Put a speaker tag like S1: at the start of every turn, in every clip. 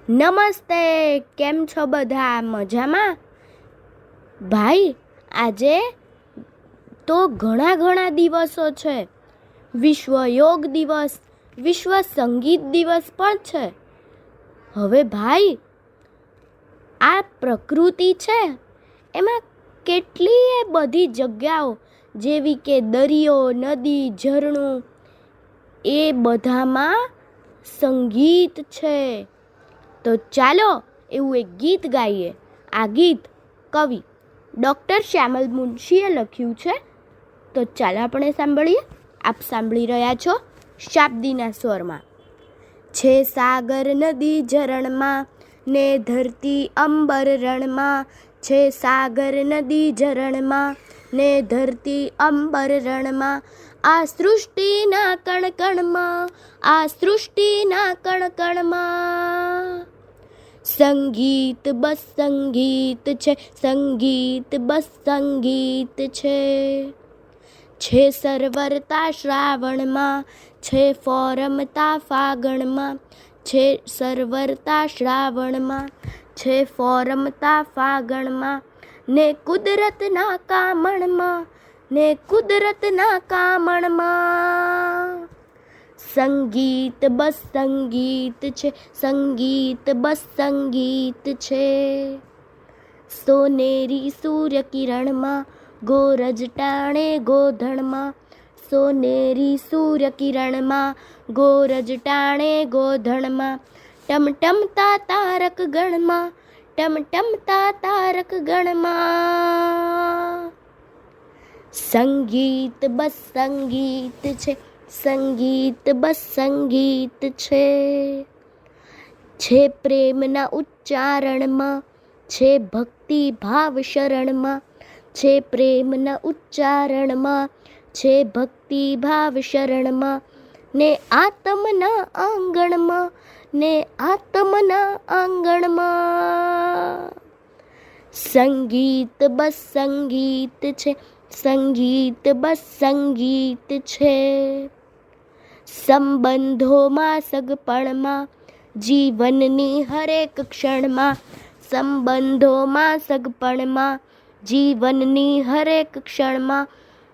S1: નમસ્તે, કેમ છો બધા? મજામાં? ભાઈ, આજે તો ઘણા દિવસો છે. વિશ્વ યોગ દિવસ, વિશ્વ સંગીત દિવસ પણ છે. હવે ભાઈ, આ પ્રકૃતિ છે એમાં કેટલીય બધી જગ્યાઓ જેવી કે દરિયો, નદી, ઝરણું, એ બધામાં સંગીત છે. તો ચાલો એવું એક ગીત ગાઈએ. આ ગીત કવિ ડૉક્ટર શ્યામલ મુનશીએ લખ્યું છે. તો ચાલો આપણે સાંભળીએ. આપ સાંભળી રહ્યા છો શાબ્દીના સ્વરમાં. છે સાગર નદી ઝરણમાં ને ધરતી અંબર રણમાં, છે સાગર નદી ઝરણમાં ને ધરતી અંબર રણમાં, આ સૃષ્ટિના કણકણમાં, આ સૃષ્ટિના કણકણમાં સંગીત બસ સંગીત છે, સંગીત બસ સંગીત છે. છે સરવરતા શ્રાવણમાં, છે ફોરમતા ફાગણમાં, છે સરવરતા શ્રાવણમાં, છે ફોરમતા ફાગણમાં, ને કુદરતના કામણમાં, ને કુદરતના કામણમાં સંગીત બસ સંગીત છે, સંગીત બસ સંગીત છે. સોનેરી સૂર્ય કિરણમાં, ગોરજ ટાણે ગોધણમાં, સોનેરી સૂર્ય કિરણમાં, ગોરજ ટાણે ગોધણમાં, ટમટમતા તારક ગણમાં, ટમટમતા તારક ગણમાં સંગીત બસ સંગીત છે, સંગીત બસ સંગીત છે. છે પ્રેમના ઉચ્ચારણમાં, છે ભક્તિ ભાવ શરણમાં, છે પ્રેમના ઉચ્ચારણમાં, છે ભક્તિ ભાવ શરણમાં, ને આત્મના આંગણમાં, ને આત્મના આંગણમાં સંગીત બસ સંગીત છે, સંગીત બસ સંગીત છે. સંબંધોમાં સગપણમાં, જીવનની હરેક ક્ષણમાં, સંબંધોમાં સગપણમાં, જીવનની હરેક ક્ષણમાં,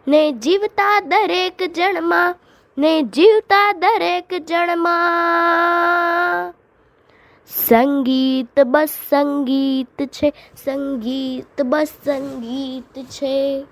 S1: ને જીવતા દરેક જણમાં, ને જીવતા દરેક જણમાં સંગીત બસ સંગીત છે, સંગીત બસ સંગીત છે.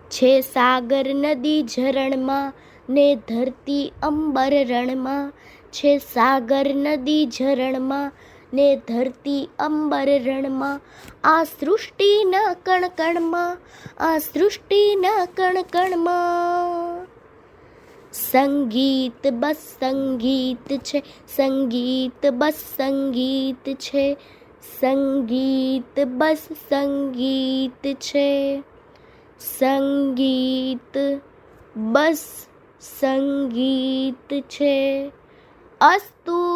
S1: છે સાગર નદી ઝરણમાં ને ધરતી અંબર રણમાં, છે સાગર નદી ઝરણમાં ને ધરતી અંબર રણમાં, આ સૃષ્ટિના કણકણમાં, આ સૃષ્ટિના કણકણમાં સંગીત બસ સંગીત છે, સંગીત બસ સંગીત છે, સંગીત બસ સંગીત છે, સંગીત બસ સંગીત છે. અસ્તુ.